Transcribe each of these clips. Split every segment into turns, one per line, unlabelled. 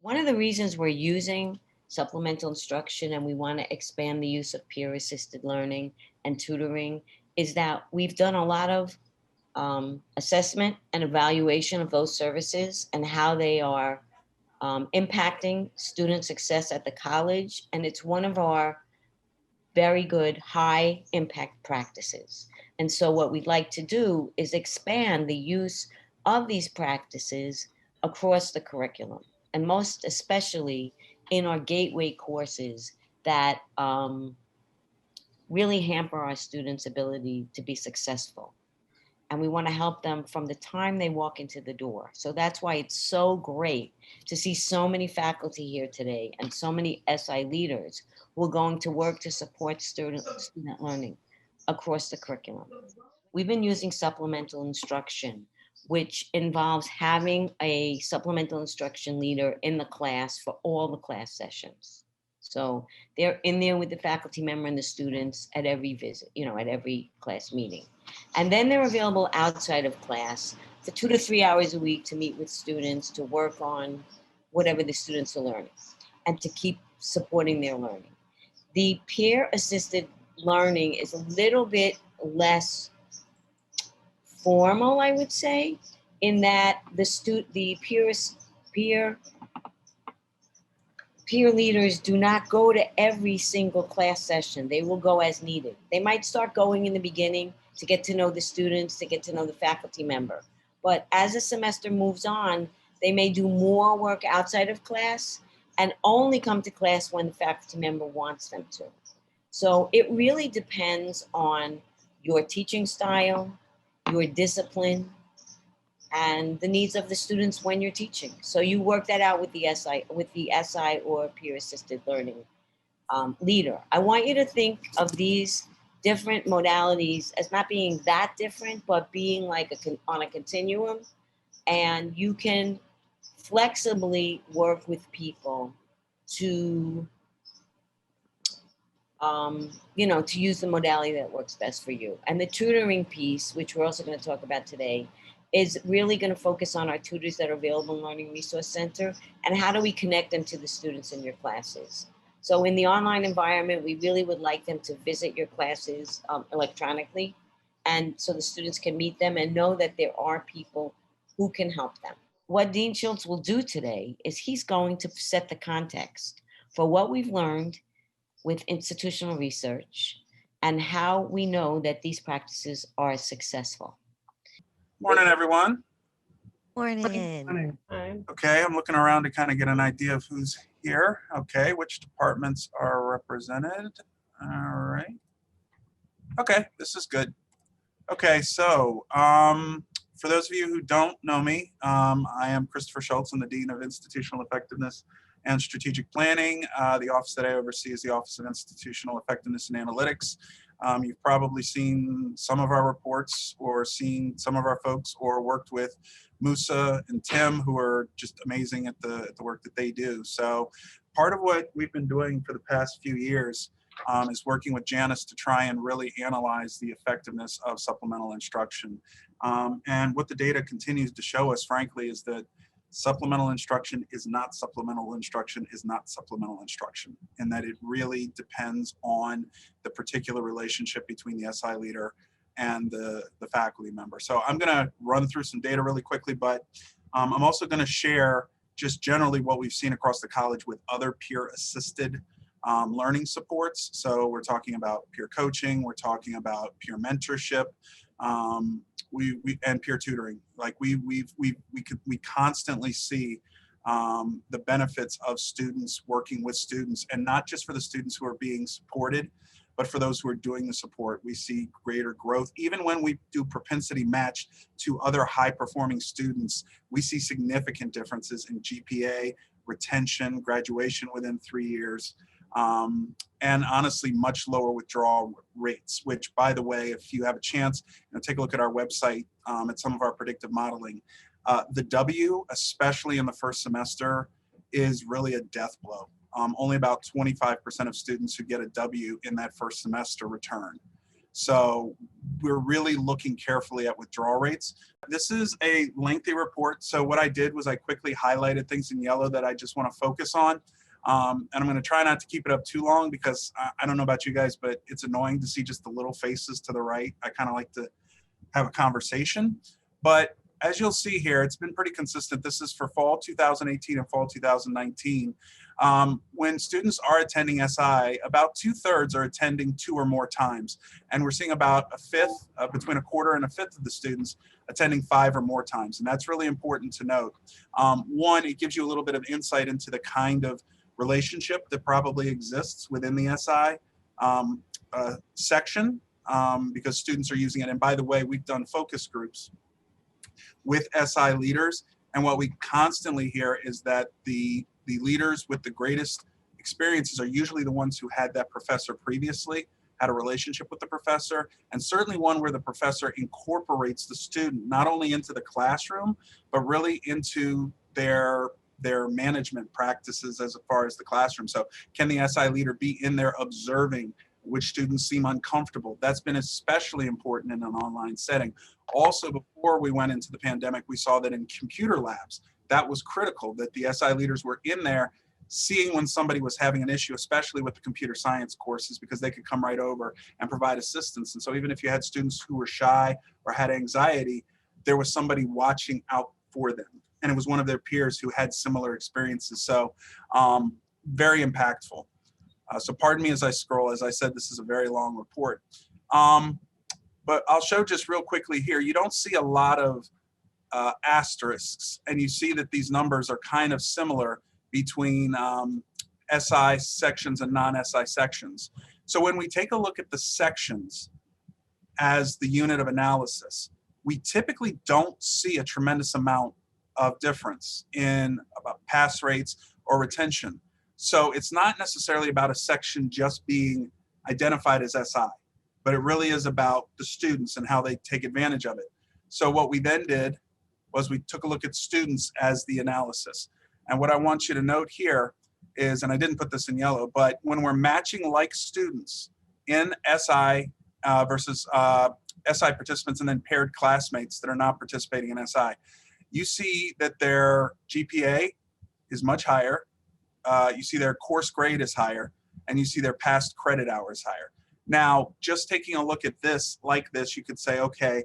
One of the reasons we're using supplemental instruction and we want to expand the use of peer-assisted learning and tutoring is that we've done a lot of assessment and evaluation of those services and how they are impacting student success at the college. And it's one of our very good high impact practices. And so what we'd like to do is expand the use of these practices across the curriculum, and most especially in our gateway courses that really hamper our students' ability to be successful. And we want to help them from the time they walk into the door. So that's why it's so great to see so many faculty here today and so many SI leaders who are going to work to support student learning across the curriculum. We've been using supplemental instruction, which involves having a supplemental instruction leader in the class for all the class sessions. So they're in there with the faculty member and the students at every visit, at every class meeting. And then they're available outside of class for 2 to 3 hours a week to meet with students, to work on whatever the students are learning and to keep supporting their learning. The peer-assisted learning is a little bit less formal, I would say, in that the peer leaders do not go to every single class session. They will go as needed. They might start going in the beginning to get to know the students, to get to know the faculty member. But as the semester moves on, they may do more work outside of class and only come to class when the faculty member wants them to. So it really depends on your teaching style, your discipline, and the needs of the students when you're teaching. So you work that out with the SI or peer-assisted learning leader. I want you to think of these different modalities as not being that different, but being like on a continuum. And you can flexibly work with people to, to use the modality that works best for you. And the tutoring piece, which we're also going to talk about today, is really going to focus on our tutors that are available in Learning Resource Center and how do we connect them to the students in your classes. So in the online environment, we really would like them to visit your classes electronically, and so the students can meet them and know that there are people who can help them. What Dean Shults will do today is he's going to set the context for what we've learned with institutional research and how we know that these practices are successful.
Morning, everyone.
Morning.
Okay, I'm looking around to kind of get an idea of who's here. Okay, which departments are represented? All right. Okay, this is good. Okay, so for those of you who don't know me, I am Christopher Shults. I'm the Dean of Institutional Effectiveness and Strategic Planning. The office that I oversee is the Office of Institutional Effectiveness and Analytics. You've probably seen some of our reports or seen some of our folks or worked with Musa and Tim, who are just amazing at the work that they do. So part of what we've been doing for the past few years is working with Janice to try and really analyze the effectiveness of supplemental instruction. And what the data continues to show us, frankly, is that supplemental instruction is not supplemental instruction is not supplemental instruction, and that it really depends on the particular relationship between the SI leader and the faculty member. So I'm going to run through some data really quickly, but I'm also going to share just generally what we've seen across the college with other peer-assisted learning supports. So we're talking about peer coaching, we're talking about peer mentorship, and peer tutoring. Like we constantly see the benefits of students working with students, and not just for the students who are being supported, but for those who are doing the support. We see greater growth. Even when we do propensity match to other high performing students, we see significant differences in GPA, retention, graduation within 3 years, and honestly much lower withdrawal rates, which, by the way, if you have a chance, take a look at our website at some of our predictive modeling. The W, especially in the first semester, is really a death blow. Only about 25% of students who get a W in that first semester return. So we're really looking carefully at withdrawal rates. This is a lengthy report. So what I did was I quickly highlighted things in yellow that I just want to focus on. And I'm going to try not to keep it up too long because I don't know about you guys, but it's annoying to see just the little faces to the right. I kind of like to have a conversation. But as you'll see here, it's been pretty consistent. This is for fall 2018 and fall 2019. When students are attending SI, about 2/3 are attending 2 or more times. And we're seeing about a fifth, between a quarter and a fifth of the students attending 5 or more times. And that's really important to note. One, it gives you a little bit of insight into the kind of relationship that probably exists within the SI section, because students are using it. And by the way, we've done focus groups with SI leaders. And what we constantly hear is that the leaders with the greatest experiences are usually the ones who had that professor previously, had a relationship with the professor, and certainly one where the professor incorporates the student not only into the classroom, but really into their management practices as far as the classroom. So can the SI leader be in there observing which students seem uncomfortable? That's been especially important in an online setting. Also, before we went into the pandemic, we saw that in computer labs, that was critical, that the SI leaders were in there seeing when somebody was having an issue, especially with the computer science courses, because they could come right over and provide assistance. And so even if you had students who were shy or had anxiety, there was somebody watching out for them. And it was one of their peers who had similar experiences. So very impactful. So pardon me as I scroll. As I said, this is a very long report. But I'll show just real quickly here. You don't see a lot of asterisks, and you see that these numbers are kind of similar between SI sections and non-SI sections. So when we take a look at the sections as the unit of analysis, we typically don't see a tremendous amount of difference in pass rates or retention. So it's not necessarily about a section just being identified as SI, but it really is about the students and how they take advantage of it. So what we then did was we took a look at students as the analysis. And what I want you to note here is, and I didn't put this in yellow, but when we're matching like students in SI versus SI participants and then paired classmates that are not participating in SI, you see that their GPA is much higher. You see their course grade is higher, and you see their past credit hours higher. Now, just taking a look at this like this, you could say, okay,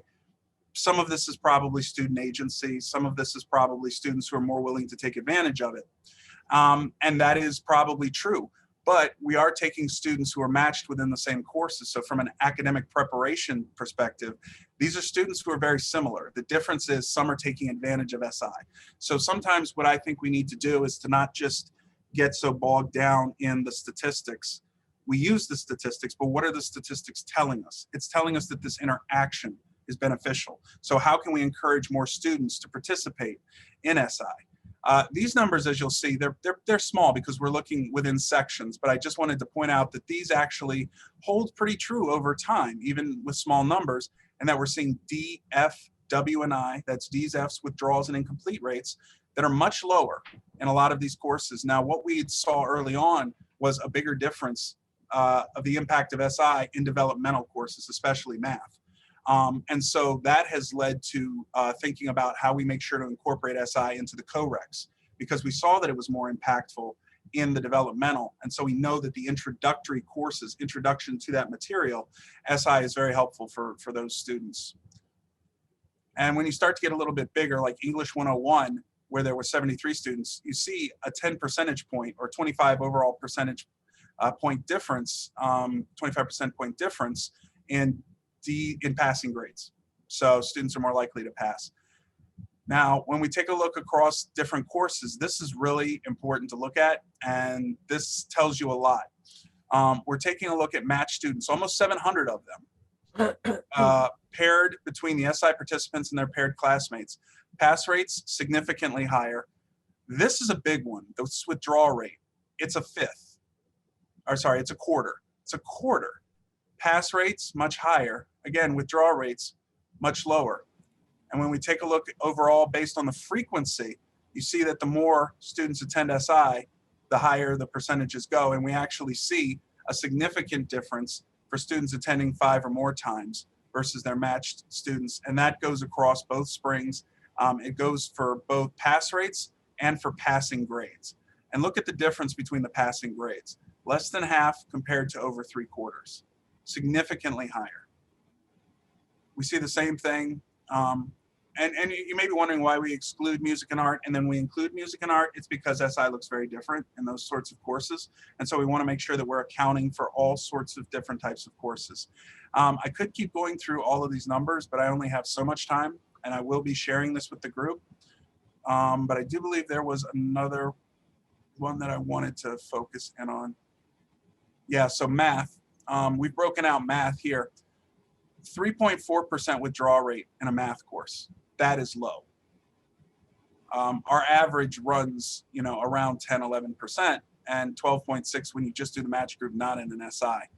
some of this is probably student agency. Some of this is probably students who are more willing to take advantage of it. And that is probably true. But we are taking students who are matched within the same courses. So from an academic preparation perspective, these are students who are very similar. The difference is some are taking advantage of SI. So sometimes what I think we need to do is to not just get so bogged down in the statistics. We use the statistics, but what are the statistics telling us? It's telling us that this interaction is beneficial. So how can we encourage more students to participate in SI? These numbers, as you'll see, they're small because we're looking within sections, but I just wanted to point out that these actually hold pretty true over time, even with small numbers, and that we're seeing D, F, W, and I, that's D's, F's, withdrawals, and incomplete rates that are much lower in a lot of these courses. Now, what we saw early on was a bigger difference of the impact of SI in developmental courses, especially math. And so that has led to thinking about how we make sure to incorporate SI into the co-recs, because we saw that it was more impactful in the developmental. And so we know that the introductory courses, introduction to that material, SI is very helpful for those students. And when you start to get a little bit bigger, like English 101, where there were 73 students, you see a 10 percentage point or 25 overall percentage point difference, 25% point difference in passing grades. So students are more likely to pass. Now, when we take a look across different courses, this is really important to look at, and this tells you a lot. We're taking a look at matched students, almost 700 of them, paired between the SI participants and their paired classmates. Pass rates significantly higher. This is a big one, the withdrawal rate. It's a fifth, or sorry, it's a quarter. It's a quarter. Pass rates, much higher. Again, withdrawal rates, much lower. And when we take a look overall based on the frequency, you see that the more students attend SI, the higher the percentages go. And we actually see a significant difference for students attending 5 or more times versus their matched students. And that goes across both springs. It goes for both pass rates and for passing grades. And look at the difference between the passing grades. Less than half compared to over 3/4. Significantly higher. We see the same thing. And you may be wondering why we exclude music and art and then we include music and art. It's because SI looks very different in those sorts of courses. And so we want to make sure that we're accounting for all sorts of different types of courses. I could keep going through all of these numbers, but I only have so much time and I will be sharing this with the group. But I do believe there was another one that I wanted to focus in on. Yeah, so math. We've broken out math here. 3.4% withdrawal rate in a math course. That is low. Our average runs, around 10, 11%, and 12.6 when you just do the match group, not in an SI.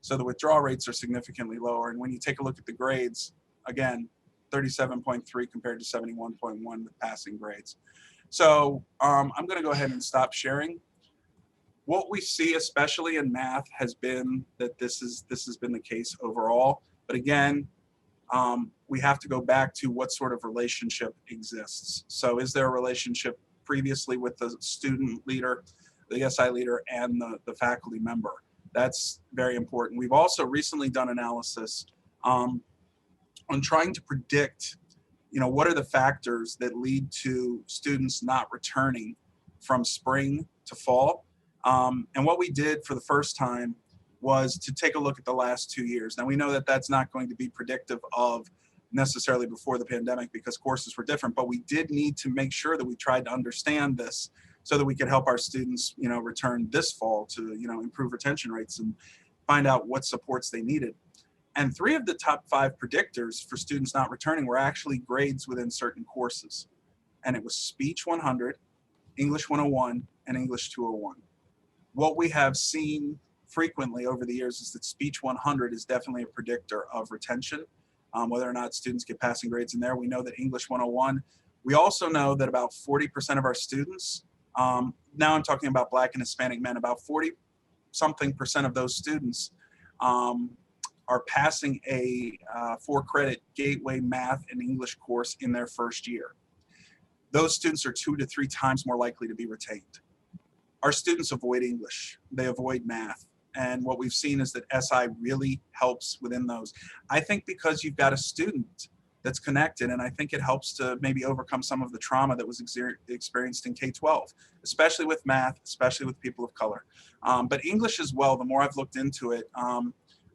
So the withdrawal rates are significantly lower. And when you take a look at the grades, again, 37.3 compared to 71.1 with passing grades. So I'm going to go ahead and stop sharing. What we see, especially in math, has been that this has been the case overall. But again, we have to go back to what sort of relationship exists. So is there a relationship previously with the student leader, the SI leader, and the faculty member? That's very important. We've also recently done analysis on trying to predict, what are the factors that lead to students not returning from spring to fall. And what we did for the first time was to take a look at the last 2 years. Now we know that that's not going to be predictive of necessarily before the pandemic because courses were different, but we did need to make sure that we tried to understand this so that we could help our students, return this fall to, improve retention rates and find out what supports they needed. And 3 of the top 5 predictors for students not returning were actually grades within certain courses. And it was Speech 100, English 101, and English 201. What we have seen frequently over the years is that Speech 100 is definitely a predictor of retention, whether or not students get passing grades in there. We know that English 101, we also know that about 40% of our students, now I'm talking about Black and Hispanic men, about 40-something% of those students are passing a 4-credit Gateway Math and English course in their first year. Those students are 2 to 3 times more likely to be retained. Our students avoid English, they avoid math. And what we've seen is that SI really helps within those. I think because you've got a student that's connected, and I think it helps to maybe overcome some of the trauma that was experienced in K-12, especially with math, especially with people of color. But English as well, the more I've looked into it,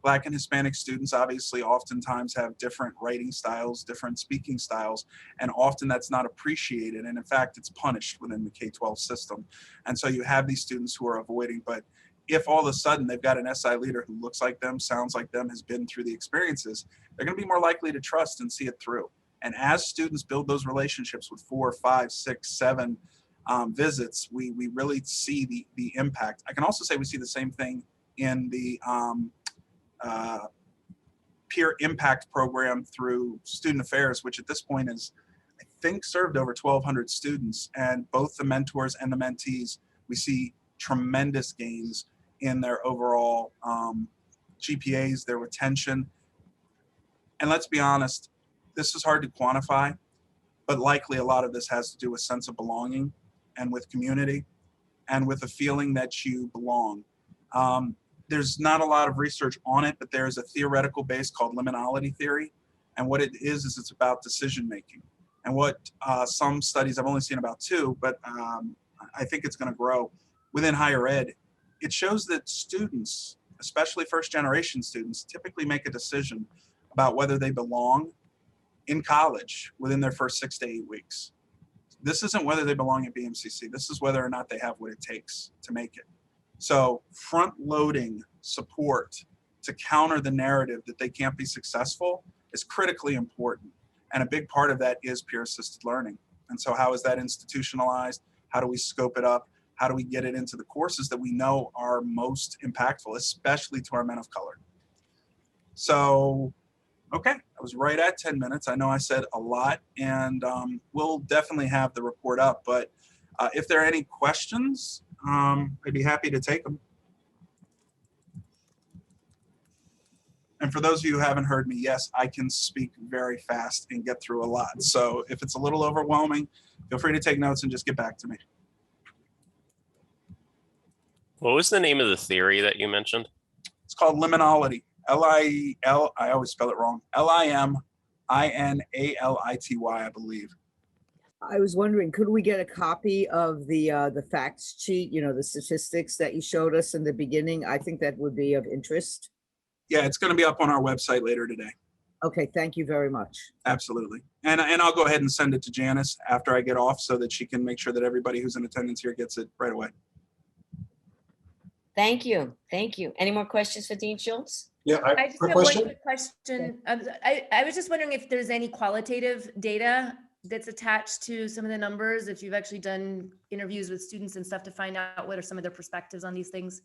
Black and Hispanic students obviously oftentimes have different writing styles, different speaking styles, and often that's not appreciated. And in fact, it's punished within the K-12 system. And so you have these students who are avoiding, but if all of a sudden they've got an SI leader who looks like them, sounds like them, has been through the experiences, they're going to be more likely to trust and see it through. And as students build those relationships with 4, 5, 6, 7 visits, we really see the impact. I can also say we see the same thing in the peer impact program through Student Affairs, which at this point is, I think, served over 1,200 students. And both the mentors and the mentees, we see tremendous gains in their overall GPAs, their retention. And let's be honest, this is hard to quantify, but likely a lot of this has to do with sense of belonging and with community and with a feeling that you belong. There's not a lot of research on it, but there's a theoretical base called Liminality Theory. And what it is it's about decision making. And what some studies, I've only seen about 2, but I think it's going to grow within higher ed. It shows that students, especially first generation students, typically make a decision about whether they belong in college within their first 6 to 8 weeks. This isn't whether they belong at BMCC. This is whether or not they have what it takes to make it. So front-loading support to counter the narrative that they can't be successful is critically important. And a big part of that is peer-assisted learning. And so how is that institutionalized? How do we scope it up? How do we get it into the courses that we know are most impactful, especially to our men of color? So, okay, I was right at 10 minutes. I know I said a lot, and we'll definitely have the report up. But if there are any questions, I'd be happy to take them. And for those of you who haven't heard me, yes, I can speak very fast and get through a lot. So if it's a little overwhelming, feel free to take notes and just get back to me.
What was the name of the theory that you mentioned?
It's called liminality. L-I-L, I always spell it wrong. L-I-M-I-N-A-L-I-T-Y, I believe.
I was wondering, could we get a copy of the facts sheet, you know, the statistics that you showed us in the beginning? I think that would be of interest.
Yeah, it's going to be up on our website later today.
Okay, thank you very much.
Absolutely. And I'll go ahead and send it to Janice after I get off so that she can make sure that everybody who's in attendance here gets it right away.
Thank you. Thank you. Any more questions for Dean Shults?
Yeah,
I just
quick
have one
question.
quick question. I was just wondering if there's any qualitative data that's attached to some of the numbers, if you've actually done interviews with students and stuff to find out what are some of their perspectives on these things.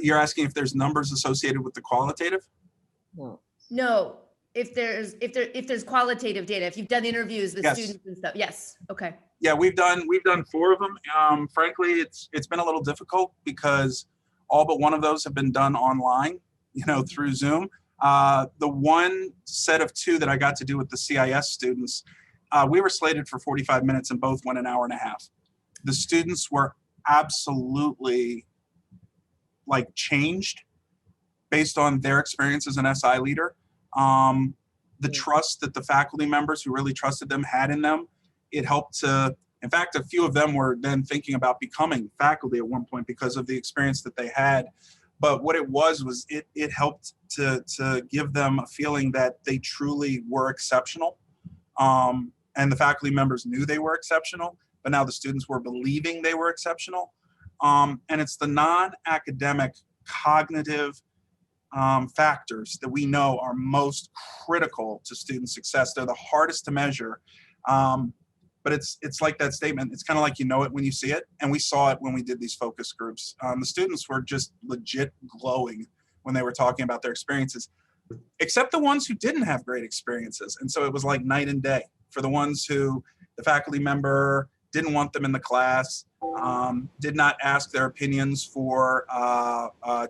You're asking if there's numbers associated with the qualitative?
No.
No, if there's qualitative data, if you've done interviews with
Yes.
students and stuff. Yes. Okay.
Yeah, we've done 4 of them. Frankly, it's been a little difficult because all but one of those have been done online, you know, through Zoom. The one set of 2 that I got to do with the CIS students, we were slated for 45 minutes and both went an hour and a half. The students were absolutely like changed based on their experience as an SI leader. The trust that the faculty members who really trusted them had in them, it helped to, in fact, a few of them were then thinking about becoming faculty at one point because of the experience that they had. But what it was it helped to give them a feeling that they truly were exceptional. And the faculty members knew they were exceptional, but now the students were believing they were exceptional. And it's the non-academic cognitive factors that we know are most critical to student success. They're the hardest to measure. But it's like that statement. It's kind of like you know it when you see it. And we saw it when we did these focus groups. The students were just legit glowing when they were talking about their experiences, except the ones who didn't have great experiences. And so it was like night and day for the ones who the faculty member didn't want them in the class, did not ask their opinions for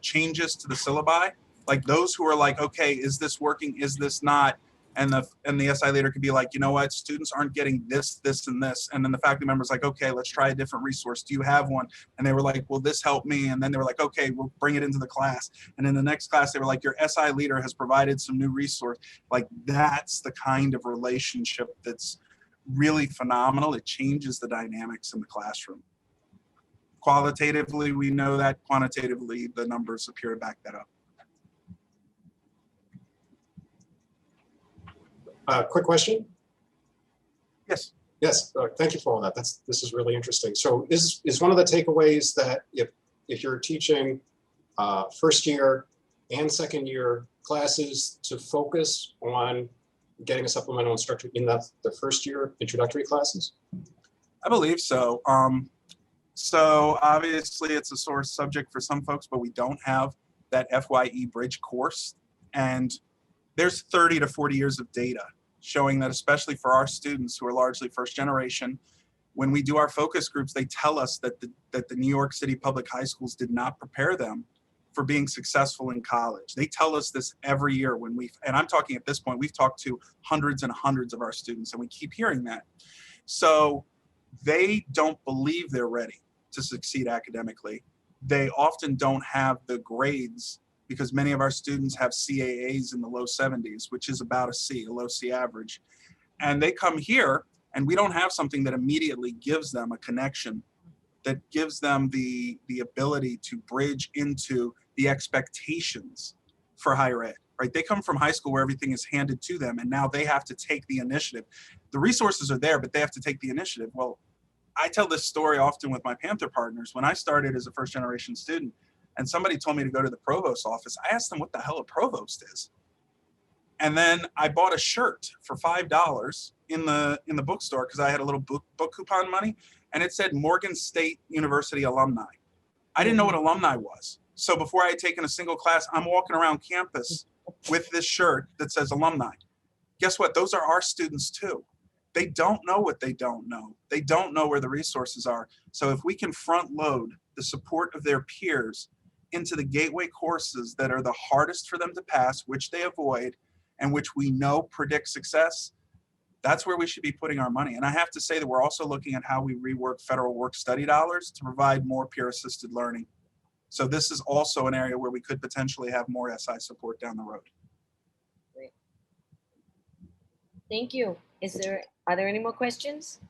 changes to the syllabi. Like those who are like, okay, is this working? Is this not? And the SI leader could be like, you know what, students aren't getting this, this, and this. And then the faculty member's like, okay, let's try a different resource. Do you have one? And they were like, well, this helped me. And then they were like, okay, we'll bring it into the class. And in the next class, they were like, your SI leader has provided some new resource. Like that's the kind of relationship that's really phenomenal. It changes the dynamics in the classroom. Qualitatively, we know that. Quantitatively, the numbers appear to back that up.
Quick question.
Yes.
Yes, thank you for all that. This is really interesting. So is one of the takeaways that if you're teaching first year and second year classes to focus on getting a supplemental instructor in the first year introductory classes?
I believe so. So obviously it's a sore subject for some folks, but we don't have that FYE bridge course. And there's 30 to 40 years of data showing that, especially for our students who are largely first generation, when we do our focus groups, they tell us that the New York City public high schools did not prepare them for being successful in college. They tell us this every year and I'm talking at this point, we've talked to hundreds and hundreds of our students and we keep hearing that. So they don't believe they're ready to succeed academically. They often don't have the grades because many of our students have CAAs in the low 70s, which is about a low C average. And they come here and we don't have something that immediately gives them a connection, that gives them the ability to bridge into the expectations for higher ed, right? They come from high school where everything is handed to them and now they have to take the initiative. The resources are there, but they have to take the initiative. Well, I tell this story often with my Panther partners. When I started as a first generation student and somebody told me to go to the provost's office, I asked them what the hell a provost is. And then I bought a shirt for $5 in the bookstore because I had a little book coupon money and it said Morgan State University alumni. I didn't know what alumni was. So before I had taken a single class, I'm walking around campus with this shirt that says alumni. Guess what? Those are our students too. They don't know what they don't know. They don't know where the resources are. So if we can front load the support of their peers into the gateway courses that are the hardest for them to pass, which they avoid, and which we know predict success, that's where we should be putting our money. And I have to say that we're also looking at how we rework federal work study dollars to provide more peer-assisted learning. So this is also an area where we could potentially have more SI support down the road.
Great. Thank you. Are there any more questions?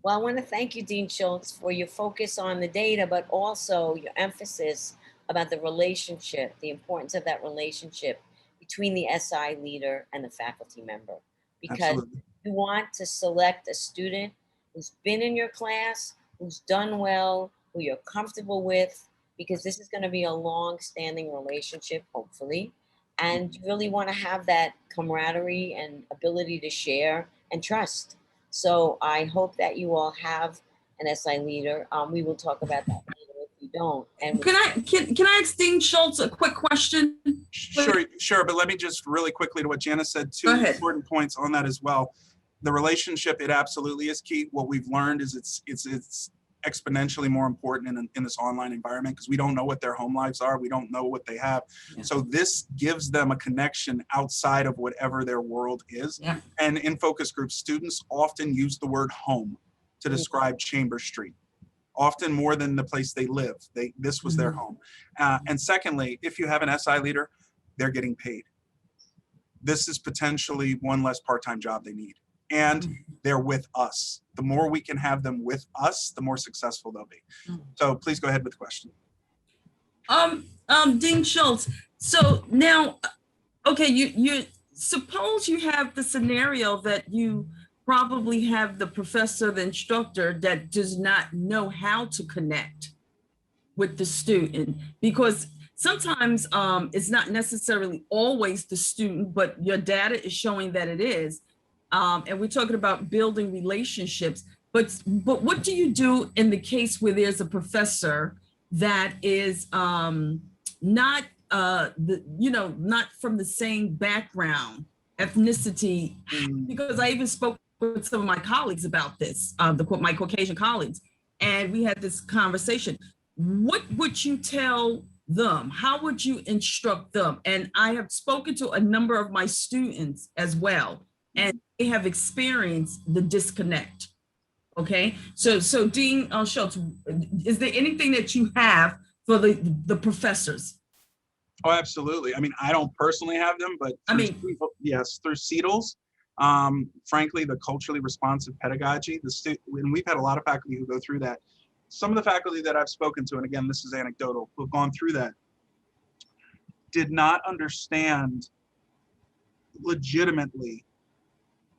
Well, I want to thank you, Dean Shults, for your focus on the data, but also your emphasis about the relationship, the importance of that relationship between the SI leader and the faculty member. Because
Absolutely.
you want to select a student who's been in your class, who's done well, who you're comfortable with, because this is going to be a long-standing relationship, hopefully. And you really want to have that camaraderie and ability to share and trust. So I hope that you all have an SI leader. We will talk about that later if you don't. And
Can I ask Dean Shults a quick question?
Sure, but let me just really quickly to what Janice said, two
Go ahead.
important points on that as well. The relationship, it absolutely is key. What we've learned is it's exponentially more important in this online environment because we don't know what their home lives are. We don't know what they have.
Yeah.
So this gives them a connection outside of whatever their world is.
Yeah.
And in focus groups, students often use the word home to describe Chambers Street, often more than the place they live. This was their home. And secondly, if you have an SI leader, they're getting paid. This is potentially one less part-time job they need. And they're with us. The more we can have them with us, the more successful they'll be. So please go ahead with the question.
Dean Shults. So now, okay, you suppose you have the scenario that you probably have the professor, the instructor that does not know how to connect with the student, because sometimes it's not necessarily always the student, but your data is showing that it is. And we're talking about building relationships, but what do you do in the case where there's a professor that is not not from the same background, ethnicity? Because I even spoke with some of my colleagues about this, my Caucasian colleagues, and we had this conversation. What would you tell them? How would you instruct them? And I have spoken to a number of my students as well, and they have experienced the disconnect. Okay, so Dean Shults, is there anything that you have for the professors?
Oh, absolutely. I mean, I don't personally have them, but yes, through CETLs, frankly, the culturally responsive pedagogy, and we've had a lot of faculty who go through that. Some of the faculty that I've spoken to, and again, this is anecdotal, who've gone through that, did not understand legitimately,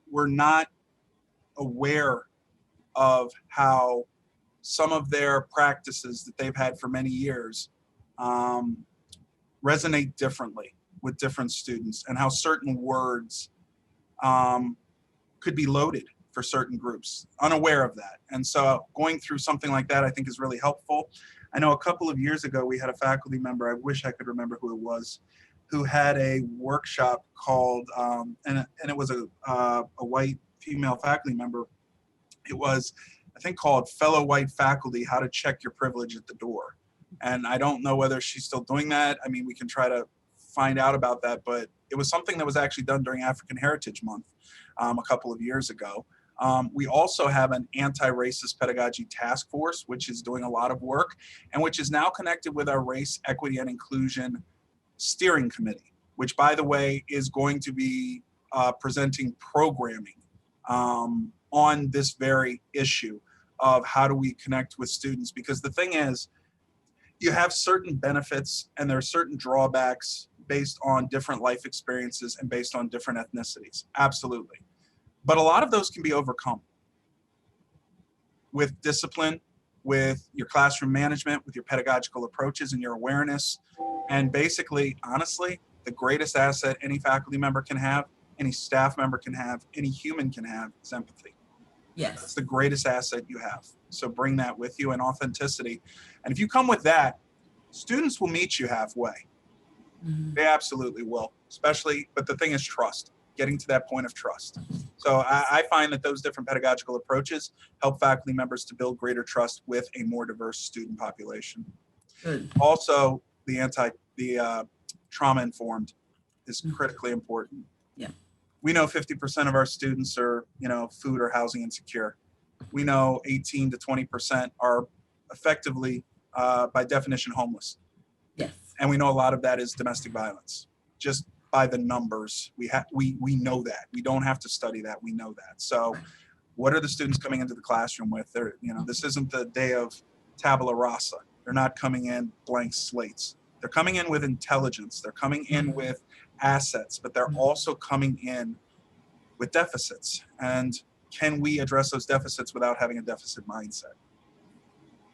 were not aware of how some of their practices that they've had for many years resonate differently with different students, and how certain words could be loaded for certain groups, unaware of that. And so going through something like that, I think, is really helpful. I know a couple of years ago, we had a faculty member, I wish I could remember who it was, who had a workshop called, and it was a white female faculty member. It was, I think, called Fellow White Faculty, How to Check Your Privilege at the Door. And I don't know whether she's still doing that. I mean, we can try to find out about that, but it was something that was actually done during African Heritage Month a couple of years ago. We also have an anti-racist pedagogy task force, which is doing a lot of work, and which is now connected with our race, equity, and inclusion steering committee, which, by the way, is going to be presenting programming on this very issue of how do we connect with students. Because the thing is, you have certain benefits and there are certain drawbacks based on different life experiences and based on different ethnicities. Absolutely. But a lot of those can be overcome with discipline, with your classroom management, with your pedagogical approaches and your awareness. And basically, honestly, the greatest asset any faculty member can have, any staff member can have, any human can have is empathy.
Yes.
It's the greatest asset you have. So bring that with you, and authenticity. And if you come with that, students will meet you halfway. They absolutely will, especially, but the thing is trust, getting to that point of trust. So I find that those different pedagogical approaches help faculty members to build greater trust with a more diverse student population.
Good.
Also, the trauma informed is critically important.
Yeah.
We know 50% of our students are, food or housing insecure. We know 18 to 20% are effectively, by definition, homeless.
Yes.
And we know a lot of that is domestic violence. Just by the numbers, we know that. We don't have to study that. We know that. So what are the students coming into the classroom with? This isn't the day of tabula rasa. They're not coming in blank slates. They're coming in with intelligence. They're coming in with assets, but they're also coming in with deficits. And can we address those deficits without having a deficit mindset?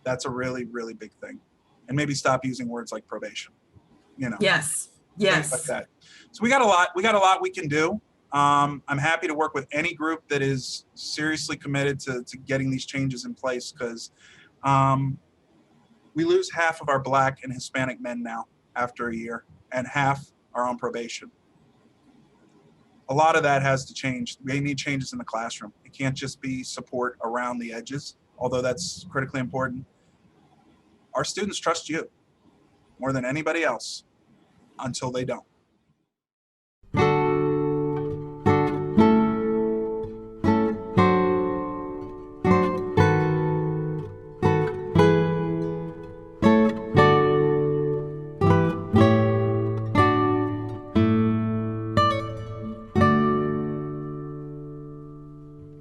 That's a really, really big thing. And maybe stop using words like probation,
Yes.
things like that. So we got a lot we can do. I'm happy to work with any group that is seriously committed to getting these changes in place, because we lose half of our Black and Hispanic men now after a year, and half are on probation. A lot of that has to change. We need changes in the classroom. It can't just be support around the edges, although that's critically important. Our students trust you more than anybody else until they don't.